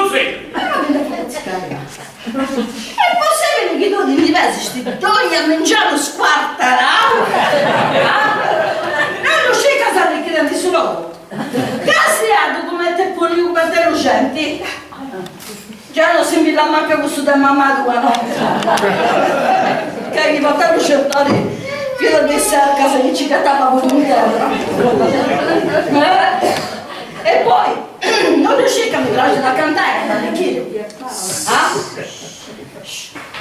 così. È possibile che tu ti vedi sti doni a mangiare squartarato? Non lo sai cosa richiede solo? Casi ha documenti e poi documenti lucenti. Già non si mi la manca questo da mamma tua, no? Che gli portavo cercare fino di essere a casa che ci cattava con un terra. E poi, non riesci a mi piace da cantare, da chiedo. Ah?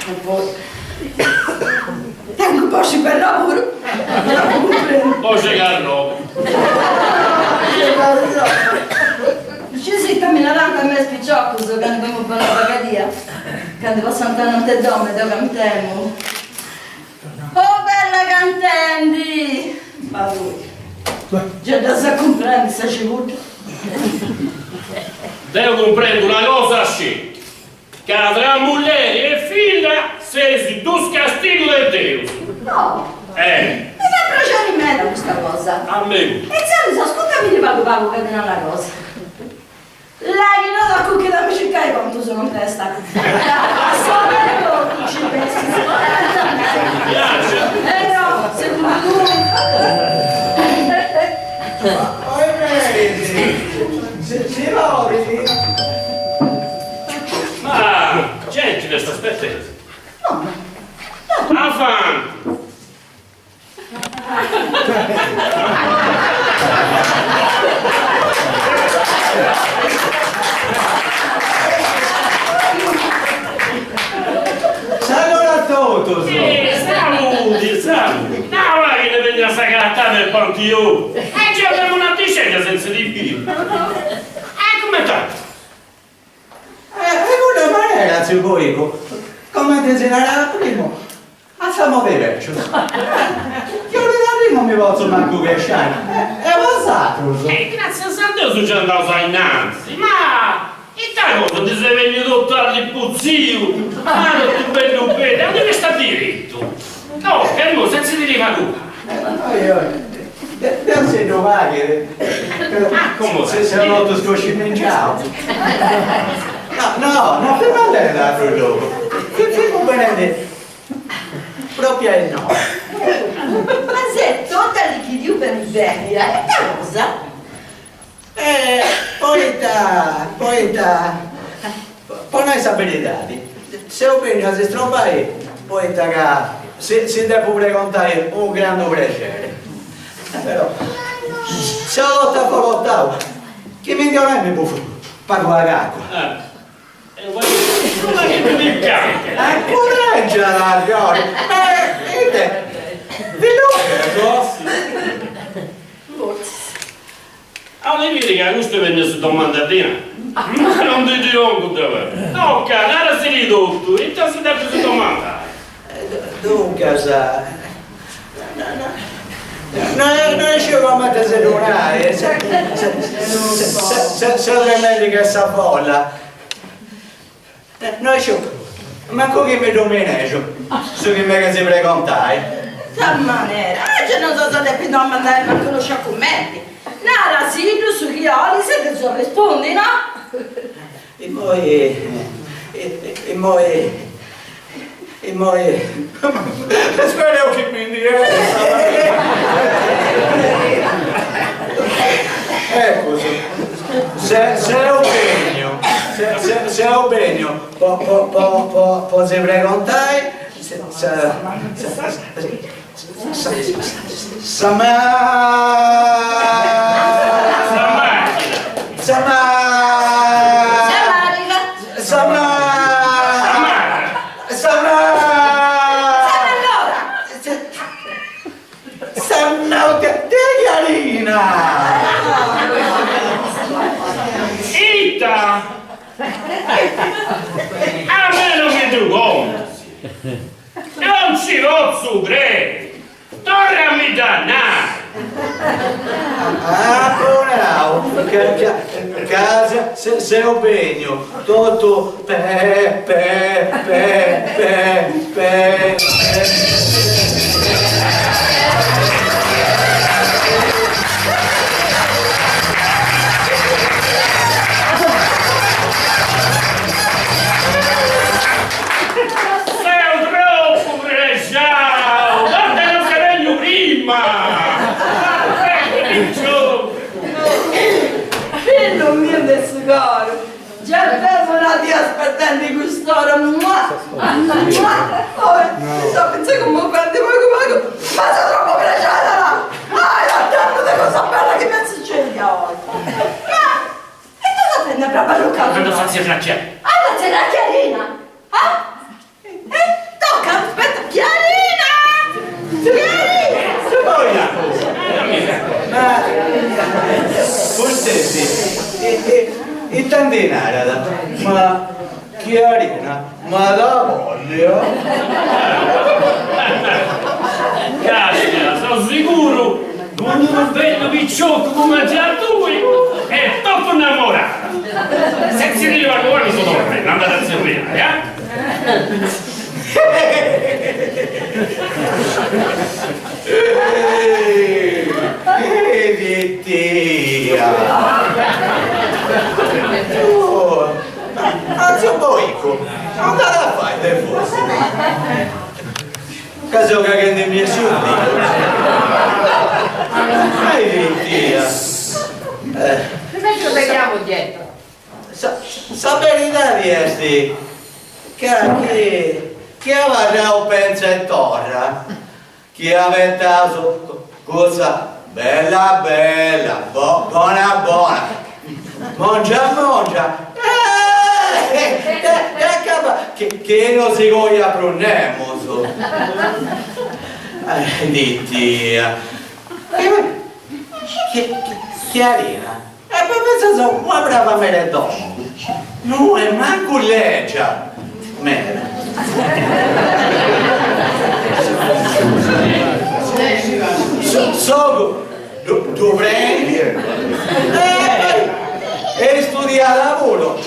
E poi, tengo posti per lavoro. Poi c'è Carlo. Ci si camminando a me spicciocco, so che andiamo per la bagadia. Che andiamo a Sant'Anna Donne, dove cantiamo. Oh, bella cantendi! Ma lui, già da sa comprare, sa ci vuole. Devo comprendere una cosa sì. Che tra mulleri e figlia sei due castigli del Dio. No! Mi fa piacere in me da questa cosa. A me. E se ascoltami di pago che non la cosa. Lei non da cucchi da mi cercare quanto sono in testa. Solo tu ci pensi. No, secondo lui. Si vodi? Ma gente questa aspettezza. No. Avanti. Allora tutto, Saluti. No, ma che ne vieni a sacrattare nel pantheon. E ci abbiamo una discesa senza di più. Come tanto? in una maniera, zio Boico, come ti era prima, facciamo vedere. Io da prima mi posso manco crescere. È passato. Grazie a San Dio sono già andato innanzi, ma e te cosa ti sei venuto all'impuzzio? Ma non ti bello bene, ma dove sta diritto? No, carino, senza di ricaduta. Grazie domani. Come? Se sei molto scoscimengiato. No, per mandare l'altro gioco. Che bene. Proprio no. Ma se tutta li chiedi per bene, è cosa? Poi noi sapete se lo pensa si trova poi si deve pure contare un grande piacere. Però, se lo lotta per l'ottavo, che mi dicono mi può pago la cacqua. Ma che mi incarica? Correggia la Giorgio! Vi lo Allora vedi che a questo venne su domandatina? Ma non ti dico dove? No, cara, si ridotto, e te si deve su domandare. Dunque, sa... Non ci come te si donare, se remedio che sa bolla. Noi ci... Manco che mi domeneggio, su che mi si precontai. Da maniera, oggi non so se devi domandare ma conosce commenti. Nara, sì, più su chi oli, se ti so rispondi, no? E poi... Spero che mi dia... Ecco, se ho begno, posso preguntare a meno che tu conti, non ci rozzo brevi, torna a mi dannare. Bravo, casa se ho begno, tutto ti aspettando in quest'ora, mi sto pensando come guardi poco, ma sono troppo cresciuta là! Ah, tanto di cosa bella che penso c'è oggi! E tu la prendi proprio Luca? Quando fa sia flacciare? Ah, ma c'è la Chiarina! Ah? Tocca, aspetta, Chiarina! Chiarina! Ma forse sì, e tandinara, ma Chiarina, ma la voglio? Caspita, sono sicuro quando un bello picciocco come già tu è troppo innamorata. Se si arriva a guardare sono torre, non andate a servire, Che tia! Oh, anzi un boico, andate a fare del forse. Caso che ne mi asciutti. Che tia! Meglio leghiamo dietro. Sa verità di esti che aveva un pensettora che aveva cosa bella buona mangia che non si voglia pronemos di tia Chiarina e poi pensa una brava meredona non è manco leggia mera so dovrei e studiare lavoro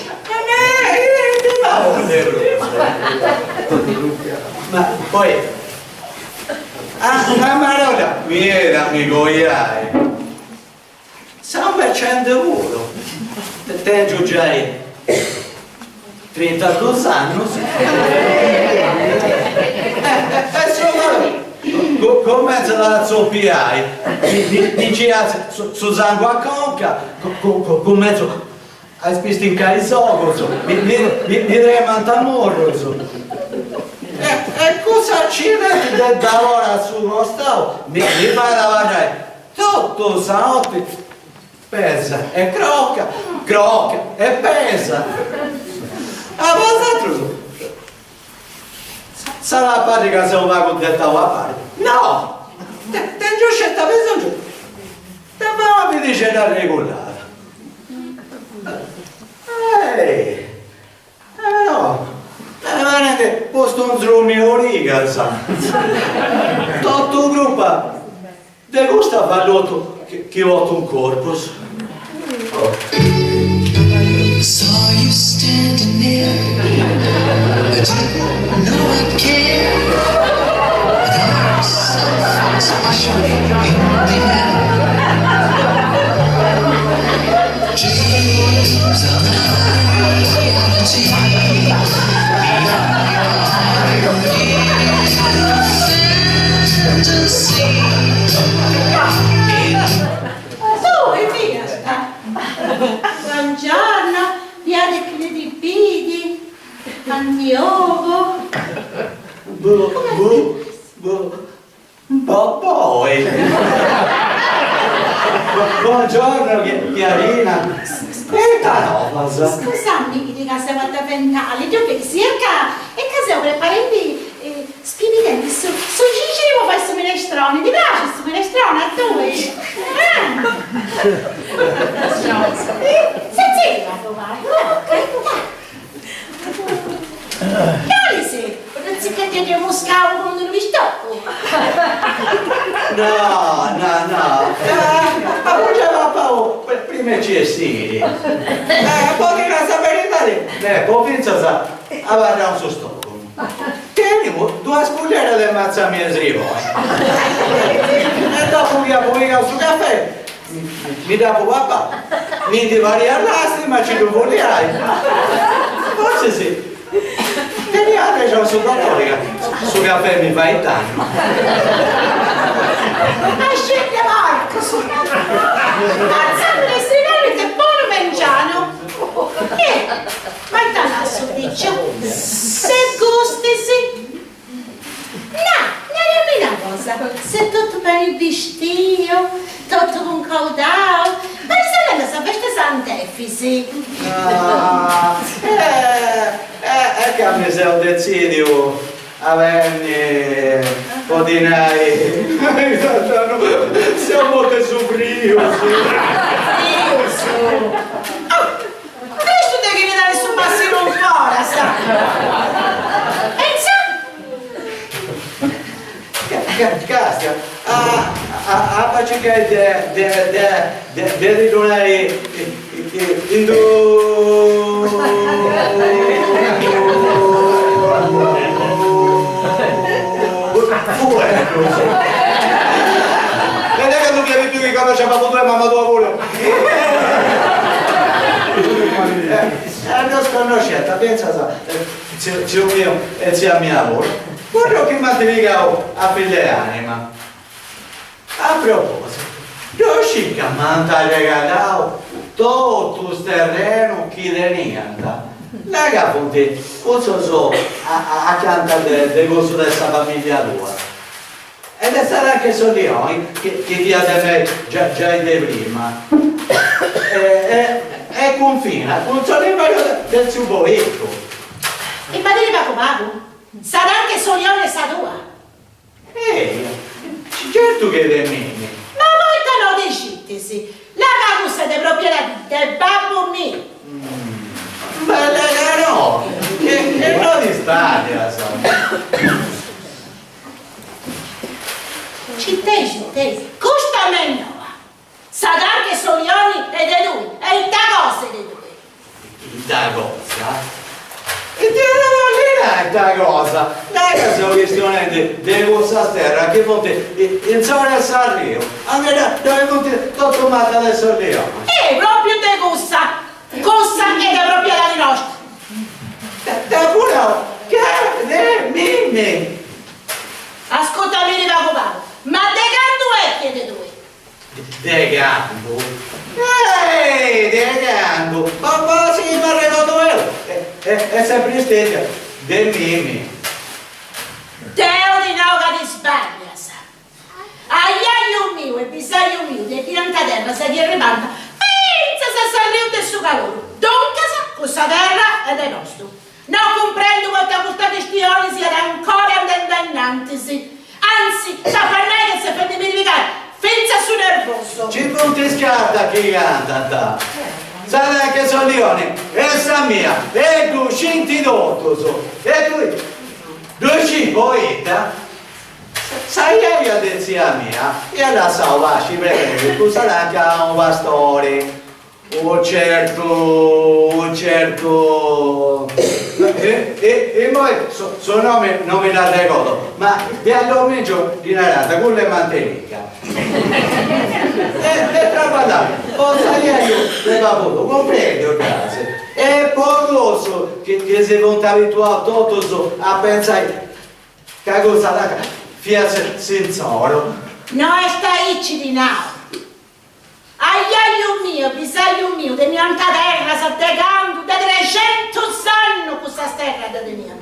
ma poi una marola viene amico iai San Bercendo lavoro te giugiai 32 anni come se la zoppiai diceva su sangue a conca con mezzo hai spisto in caisogo mi remanta morro e cosa accidenti da ora sullo stavo mi fa lavorare tutto sanotti pesa e crocca e pesa a vostro sarà parte che se lo va con detta a parte no te giuscetta bisogno te va a dice da regolare no veramente posto un zrumio riga sa tutto gruppo te gusta fallotto che ho un corpus Saw you standing there, I didn't know I cared. There was something special in the air. Dreams of reality, fantasy. Buongiorno, Viale Credibili, al mio ovo. Poi buongiorno Chiarina e Tanofa Scusami, di casa fatta ventale, tu pensi e casa preparando spinidenti su Cicero fai su minestrone, ti piace su minestrone a tu? Senza tu vai, Dai sì, non si che ti moscavo come non mi stocco. no ma faceva paura prima ci essere poi che casa verità poi pensa a guardare un suo stocco tieni due spugliere del mazzamia srivoi e dopo che poi sul caffè mi dà papà mi ti vari all'asti ma ci volerai forse sì teniate già sul dottore sul caffè mi fai danno Ma scende Marcos! Alzando le strinelle che buono mangiano! Ma intanto Dau. Ma se ne sapete Sant'Efisi? Che a me se ho deciso a venire podinai siamo molto soffrio Questo devi vedere su Massimo un po', sa? Casca, a faccia che de ridonare non è che tu chiami più che cosa c'è fatto tu e mamma tua pure non sconosciata, pensa zio mio e zia mia lavoro quello che manteneva a figlia anima a proposito riuscì a mandare regalare tutto il terreno che veniva la caponte so a canta del gusto della famiglia tua ed è stato anche Solioni che dia da me già di prima e confina con Solioni del suo boietto E ma devi come? Sarà anche Solione e sa tua? certo che è mia Ma voi te lo decidete, la cagussa è di proprietà del babbo mio. ma no che non ti state la so Cittei, costa meno. Sarà anche Solioni e di lui, e il cosa di lui. da cosa e ti non sta cosa non è che sono questione di questa terra che ponte insieme al Sanrio anche dove ponte tutto matto adesso lì Proprio di costa è di proprietà di nostra. da pure che mimmi Ascoltami di Vacopano, ma de canto è che di lui? de gambo ma sì mi arrivo dove è sempre stessa de mimmi Deo di Nauga di Spagna, sa. Aiaio mio e bisaio mio, di pianta terra, se ti ripanta, pensa se sarriu del suo calore. Dunque, questa terra è del nostro. Non comprendo questa questione sia ancora indennante, anzi, sapranno che se fate verificare, pensa su nervoso. ci punti scarta chi canta sai anche Solione essa mia e tu scinti d'otto e tu ci poeta sai io di zia mia e la salvaci perché tu sarai anche un pastore certo e poi suo nome non me la ricordo ma di all'omiccio di narrata con le mantenica e trabalhare o saio le babuto comprendo case e poco che si vão abituato tutto a pensare che cosa la fia senza oro No, stai di now. Aiaio mio, bisaio mio, de mia terra, sta tegando da 300 anni questa terra da mia.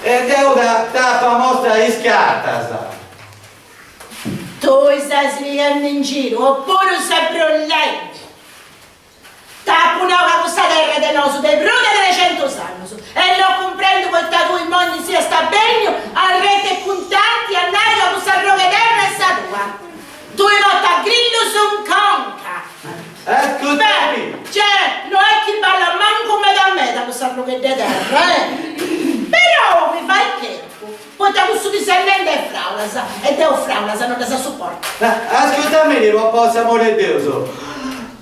ed è una famosa iscata sa Tu stai sfigando in giro, oppure stai brollando. Tappo una questa terra di noi, dei bruni 300 anni. E lo comprendo che da tu in mondo sia sta bene, a rete puntanti, a naio, questa roga terra e sta tua. Tu hai fatto a grillo su un conca. ecco Beh, cioè, non è che balla manco metà questa roga di terra, Però mi fai che? Poi da questo discernente è fraula, sa? E devo fraula, sa, non la sa supporta. ascoltami ma posso amore Dio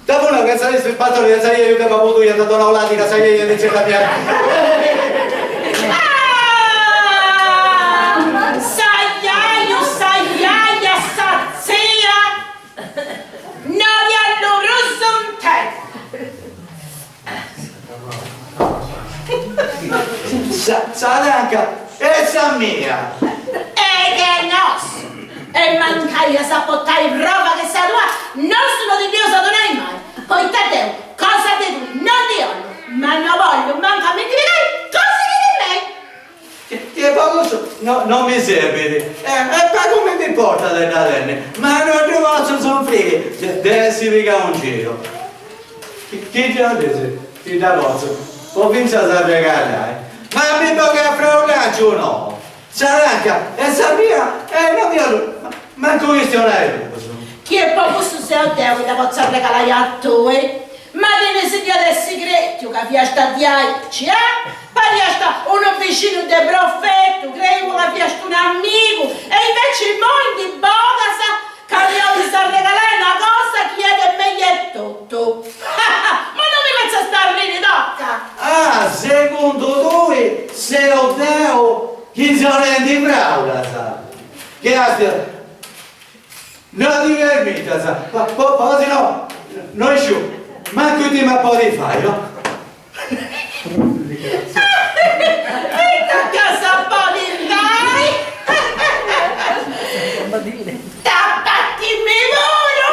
dopo una che saresti il patto di sai io che avevo avuto io ho dato una olatica sai io dice la mia Sagliaio, sazzia! Non vi hanno russo un tempo! Saranca essa mia Ed è nostro! E mancaia sa portare roba che sa tua, non sono di Dio sa donare mai! Poi Taddeo, cosa di lui, non di olio, ma non voglio, manca mi dirai, cosa di me! che poco non mi serve e poi come mi importa delle cadene, ma non ti posso soffrire, deve si pica un giro. Chi ti ha detto? Ti da posso? Ho pensato a regalare. Ma mi tocca fra un gancio o no? Saranca, e sapia, non mi ma come stiamo Chi è proprio su se ho detto che posso regalare a te? Ma viene si dia del segreto che fiesta di aici, poi sta uno vicino del profetto, credo che fiesta un amico, e invece il mondo di Bogasa, che mi sta regalando una cosa, chiede meglio è tutto. Ma non mi faccia stare lì, tocca! Ah, secondo voi, se lo devo, chi se rendi brava, sa? Che ha non ti permetta, sa? Poi no, non sciù, manco ti ma poi fai, no? E tocca sapere, dai! Tappati il muro!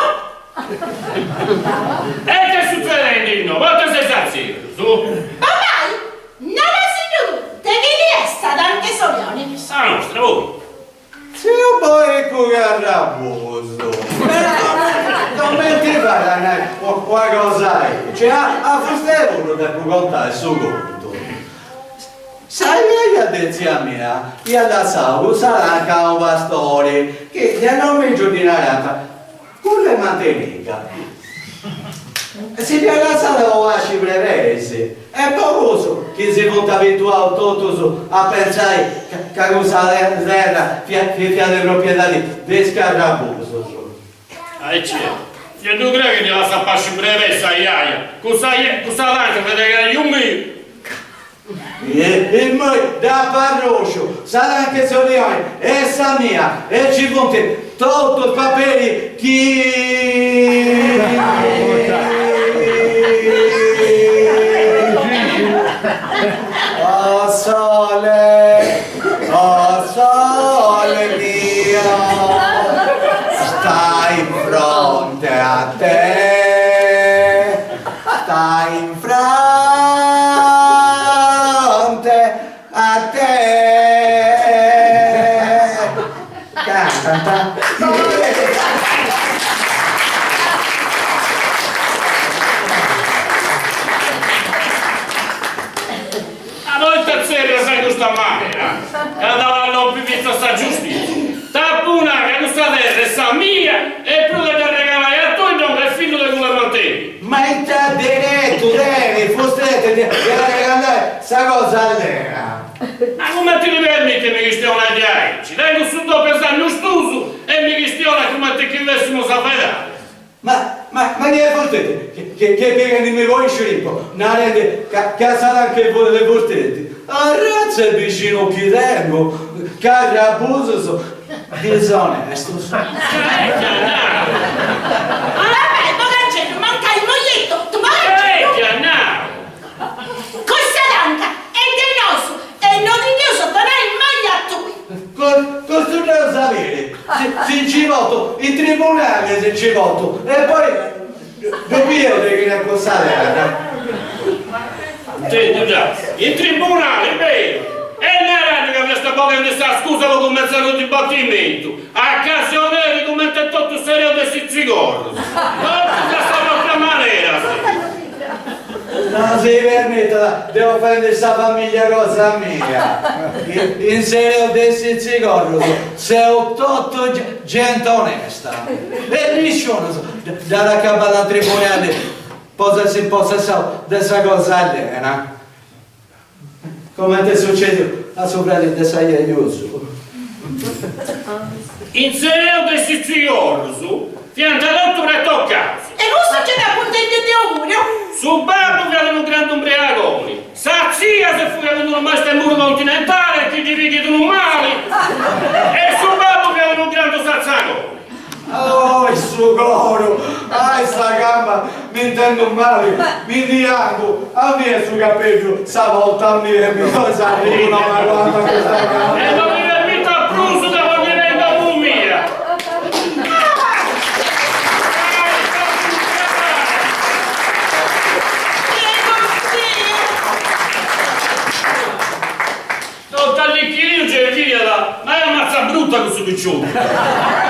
E che succede, Nino? Quanto sei saziato, su? Papà, non lo signore, devi essere anche Solioni. A nostra, voi. Se io poi con arraboso, non mi ti fai qualcosa, cioè a fustevolo devo contare il suo conto. Sai che ha detto a me, io da Sauro sarà anche un pastore, che non mi giudicare, con le mantenica. Si piaga stato a cibrevese, e poco che si può abituare tutto a pensare che cosa terra fiate proprietari di scarrabuso. E c'è. Io tu credi che ti la sappa cibrevese a iaia? Cosa l'anche per regalare un mio? E noi da parrocio, sarà anche Solioni, e sa mia, e ci ponte tutto i paperi oh sole mio, stai in fronte a te, stai in fronte a te. Canta. A volta seria sai questa maniera, che andava non più vista sta giustizia. Tappuna che questa terra è sa mia e più che ti regalare a tu e non è figlio di come mantieni. Ma in te diretto, devi, fostrette, devi regalare sta cosa all'era. Ma come ti permetti mi questiona di aici? Tengo su dopo pesare stuso e mi questiona come ti chiedessimo sapere. Ma che è fortette? Che piegano i miei voi scrimpo? Non rende, che sarà anche voi le fortette? Arrazza il vicino chiedendo, che abuso, disonesto. Vabbè, Bogacello, manca il moglietto, tu mangi! Questa danca è denoso e non idioso, non hai mai a tu! Questo devo sapere, se ci voto, in tribunale se ci voto, e poi dobbiamo che ne accostare. Senti già, in tribunale, vero? E non era che questa bocca di sta scusa lo commenzato il dibattimento. A occasionale come te tutto serio di Sizzigorro. Non si sa un'altra maniera. Non si permetta, devo prendere questa famiglia cosa mia. In serio dessi zigorro, sei tutto gente onesta. E nessuno dalla capa da tribunale possa in possesso di questa cosa allena. Come ti succede a sopra di sei aiuto? In serio di Sizzigorro, fianta l'altro e tocca. E questo ce n'è contento di augurio? Su babbo che aveva un grande ubriacone. Sazzia se fu che aveva una maestra il muro continentale che ti richiede un male. E su babbo che aveva un grande sazzagone. Oh, il suo coro! Ah, sta gamba, mi intendo male, mi dico, a me il suo capello, stavolta a me mi cosa arriva, ma guarda questa gamba! E non mi permette a pruso da quando viene da mumia. Tutta lì che io c'è via, ma è una mazza brutta questo piccione.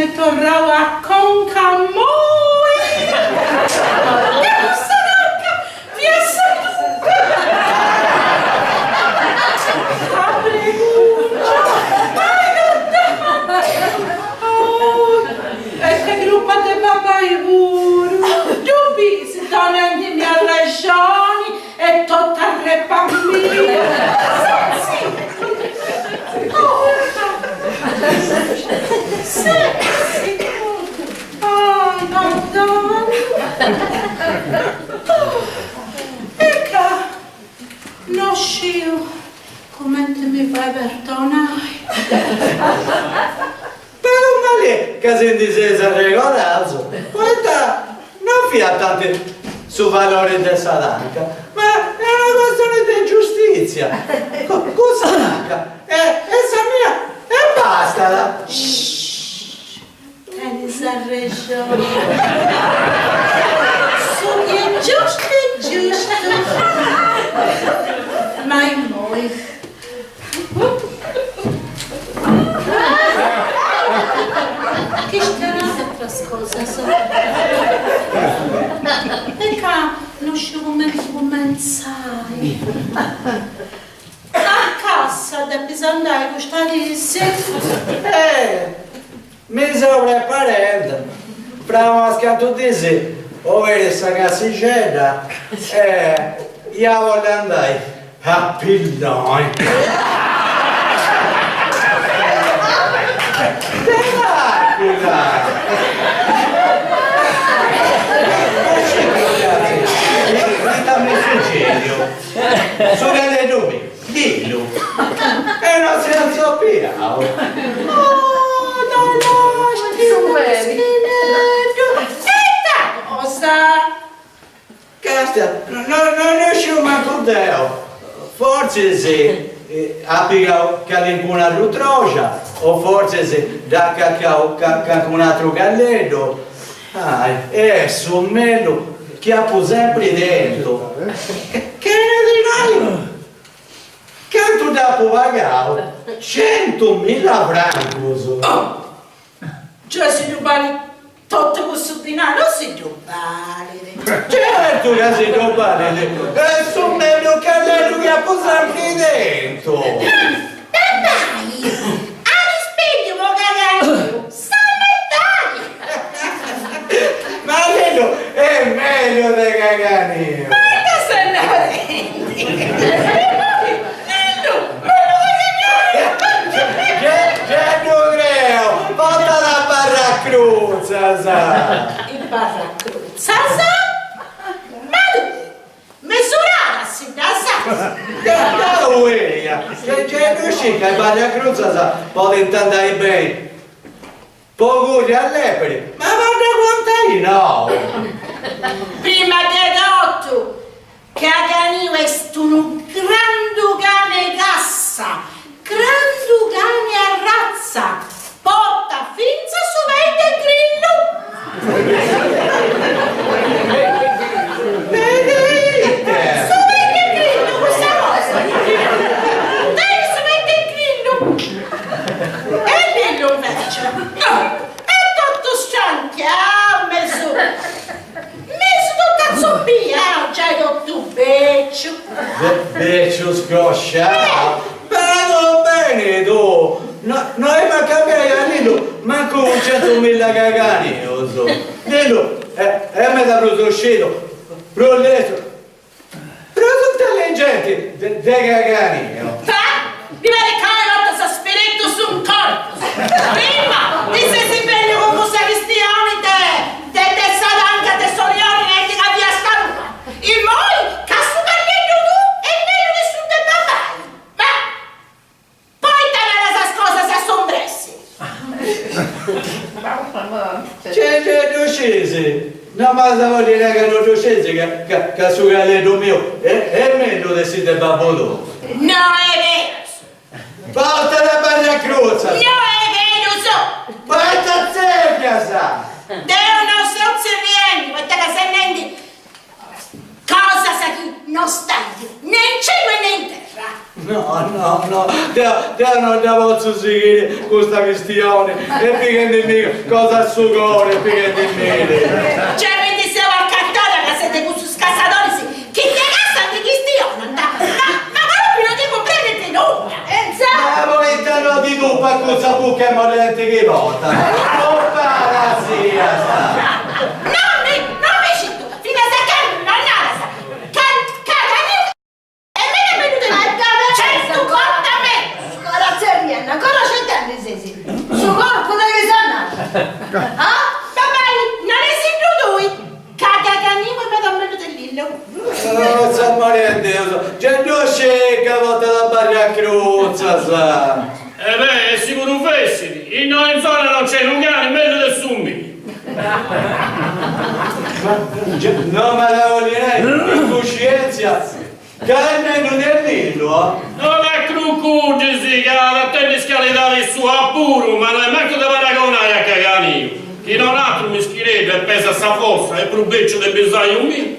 me torrava con camoi. Che non sarà che e che gruppo di papà e pure. Tu si danno anche i miei regioni e tutta le bambine. Sì. Ai, madonna. Ecco, non scio come te mi fai perdonare. Però ma lì, che si indisesa regolato, questa non fia tante su valore di Sadanca, ma è una questione di giustizia. Cosa manca? Essa mia, e basta. Elisa Regione. Sono giusto. Ma è noi. Che strane altre cose sono. Ecco, non so come cominciare. A casa devi andare a gustare Mi sono preparando. Prima che tu dici, ovvero questa casicetta, io voglio andare a Pillone. Dammi sul genio. Su che dove? Dillo. E non si azzoppia. Casta, non riuscivo manco Deo. Forse se applica qualcuna rutrocia, o forse se da cacao un altro galletto. È sommello che ha sempre dentro. Che ne dirai? Quanto dopo pagavo? 100.000 franchi. Cioè si rubali tutto questo denaro, si rubali. Certo che si rubali. È sommello galletto che ha sempre dentro. Dai! Spegno, mo Ma quello è meglio di caganino. che se ne rendi? Che non creo, porta la barra cruzza, sa. Il barracruzza, ma misurata si da sa. Che uia, che non uscita il barra cruzza, sa, può intendere bene. Poco all'epere, ma guarda quantai no. Prima di tutto, che Agani è un grandugane cassa, grandugane a razza, porta finza su 20 grillo. Vedete? Su 20 grillo questa cosa. Dai su 20 grillo. E dillo invece. È tutto stanchiamo, messo tutta zombia, c'hai tutto beccio. Beccio scrosciato. Però bene tu. Noi ma cambiare anello, manco 100.000 cagani, lo so. Dillo, è metà prosciutto, prosciutto. Però tutte le gente, dei cagani, no? Mi vede che sa spirito su un corpo. Prima, ti sei si bene con questa cristiani te Sadanca, te Solioni e ti via scaruta. Il moi, che su cannello tu e meno nessun te papai. Ma, poi te ne le cose si assombresse. C'è scesi. No, ma stavo dire che non scesi, che su galletto mio è meglio di siete babbolò. No, è vero. Porta la barra cruzza. No, è vero, so. Porta zeppia, sa. Deo non so se vieni, perché se nendi cosa sa chi non stai, né in cielo né in terra. No, no, te non la posso seguire questa questione, e più che cosa al suo cuore, più che di me. Cioè, mi dicevo al cantone che siete con sus casadores, chi ti cassa di questione? Ma proprio non ti comprendete nulla, Ma voi stanno di tu per cosa buca e morente che vota? Non para sia sta. Non mi scitto, fino a se che non nasa, e me ne è venuto in 100 volte a me. Grazie Rienna, ancora c'è tempo, sì. Su corpo da che sono? Ah? Vabbè, non è sempre lui. Cagaganimo e me da bello dell'illo. Non so morente, c'è due scecca volta la barra cruzza, sa. Beh, è sicuro un fessili. In zona non c'è un cane, meglio del summi. No, ma la voglierei in coscienza. Carne non è dillo, Non è crucugisi che la tennis scale davi su a puro, ma non è manco da paragonare a caganio. Chi non ha un mischiretto e pesa sa fossa e probeccio del bisogno mio.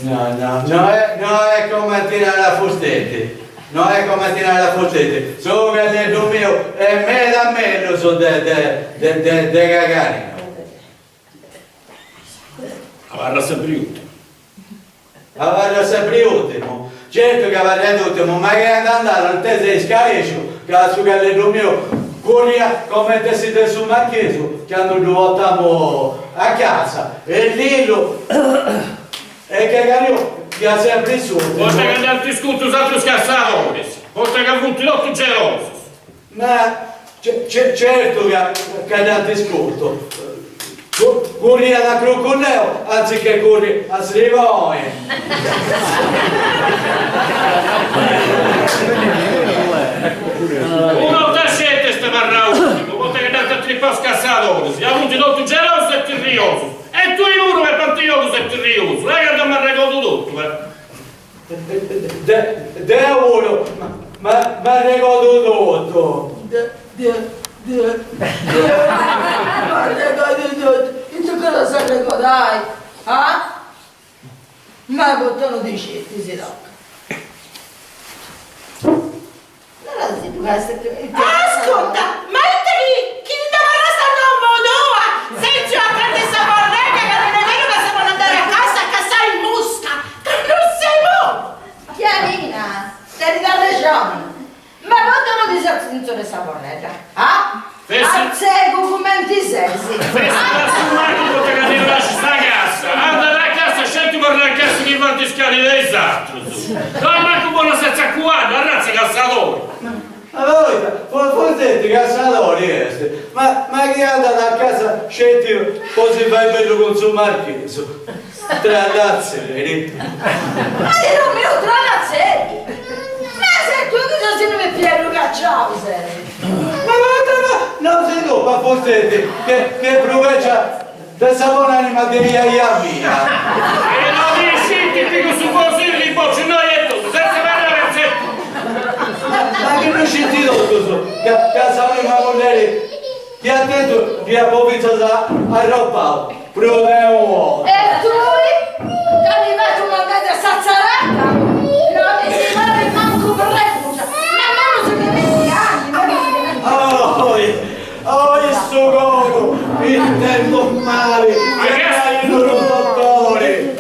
No, è come tirare la fustette. No, è come tirare la fustette. Sono galletto mio e me da me lo so de cagare. Avarra sempre utile. Avarra sempre ultimo. Certo che avarra ultimo, ma che andare al te sei scarico, che al suo galletto mio curia come te siete sul marcheso, che hanno due volte a casa. E lì lo... E che caro, che ha sempre su. Oltre che gli altri scutti altri scassatori, oltre che avuti l'otto geloso. Ma certo che gli altri scutti. Corri da crocodilo anziché corri a Slivoie. Una volta scelta ste marrà ultimo, oltre che gli altri po' scassatori, gli avuti l'otto geloso e tirrioso. E tu in uno che partioso e tirrioso, non è che mi ha regolato tutto, De uno, ma regolato tutto. E tu cosa sai dai? Ah? Ma bottano di scetti si tocca. Non si può essere... Ascolta, ma te chi ti dava la sta non modoa? Sei già a prendere sta borrega che non è vero che si vuole andare a casa a cassare in musca. Non sei mo! Chiarina, stai da regione. Ma quando non ti sei attinto questa borrega? Ah? Azzego come ti sesi. Questa sul marchio che ti lasci sta cassa, andare a casa, scelti per la cassa che va a scali dei altri. Non manco buona senza cuore, la razza cassatori. Ma voi, forse ti cassatori ma chi anda a casa scetti così fai bello con suo marcheso? Tra l'azzeri. Ma di non mi lo trovasseri. Ma se tu che sei come Piero Cacciao sei. Ma non sei tu, ma forse che proveccia da sapone anima di mia mia. E non mi senti dico su così li bocci noi e tu, senza vedere recetti. Ma che non senti tutto che sapone modelli ti ha detto che ha povizzato a roba proviamo. E tu? Che arrivato un momento a Sazzaracca? Non mi si muove manco per refugia. Ma non si vede anni, Oh, il suo gogo, il tempo male, il loro dottore.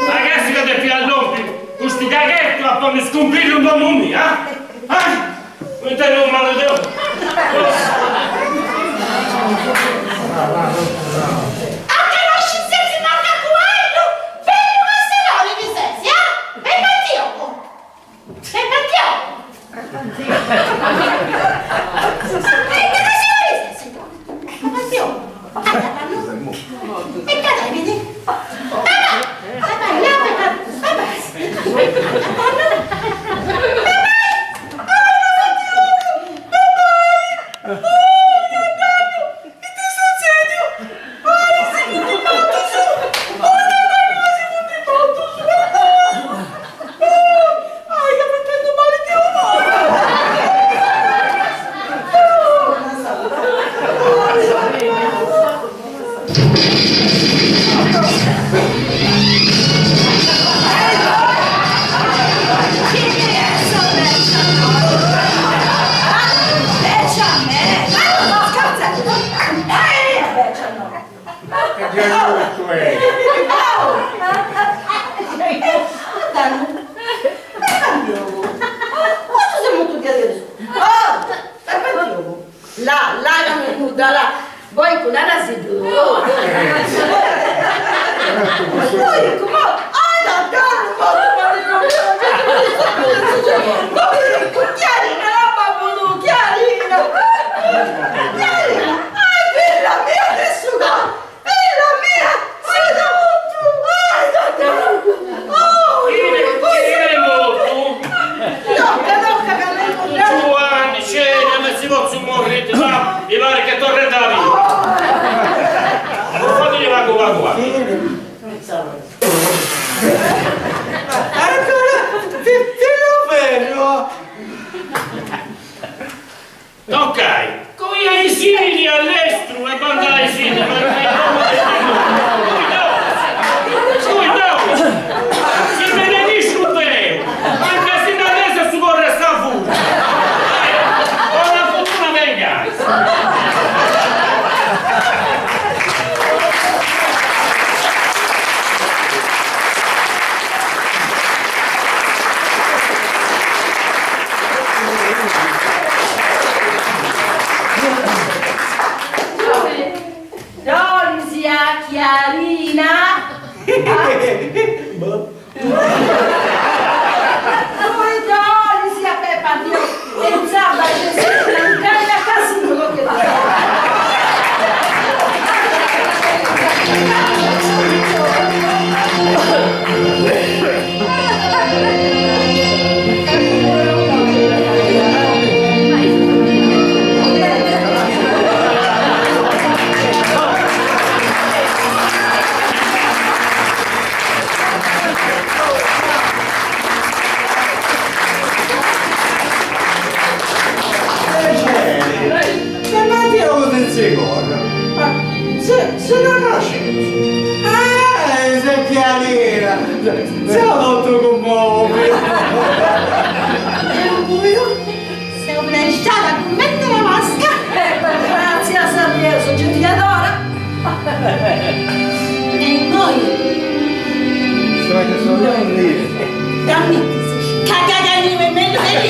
Ragazzi che ti più all'ompi, questo caghetto a farmi scomparire un po' mummi, eh? Non te ne un maledetto. Anche lo scienziato si manca quello! Bello castellone di sessi, eh? E Matteo! E Matteo! E cadai, vedi? Oh, bene. Quanto siamo tutti adesso? Oh, aspettiamo. Là, non è nuda, là. Voi con la nasi tu. Poi, come? Da, chiarina, la babbo, chiarina. Chiarina. Bella mia, adesso qua. Bella mia. Giovanni, scena, ma si può morire, va, mi pare che torna da vita. Non fatemi vago. Ancora, ti lo fermo. Ok, come ai simili all'estero e banda ai simili, si benedisce un Dio, anche se da adesso si può restare fuori. Buona fortuna venga. Dolzia, chiarina. Poi Dolzia, Peppa, Dio. E usava il gesto, la caglia a casa quello che Se non conosci. Sei chiarina. Sei molto commuovi. Sei obbligata a mettere la masca. grazie a Dio, sono gentile d'ora. E noi, Sono lì. dammi, cagagani, meglio che lì.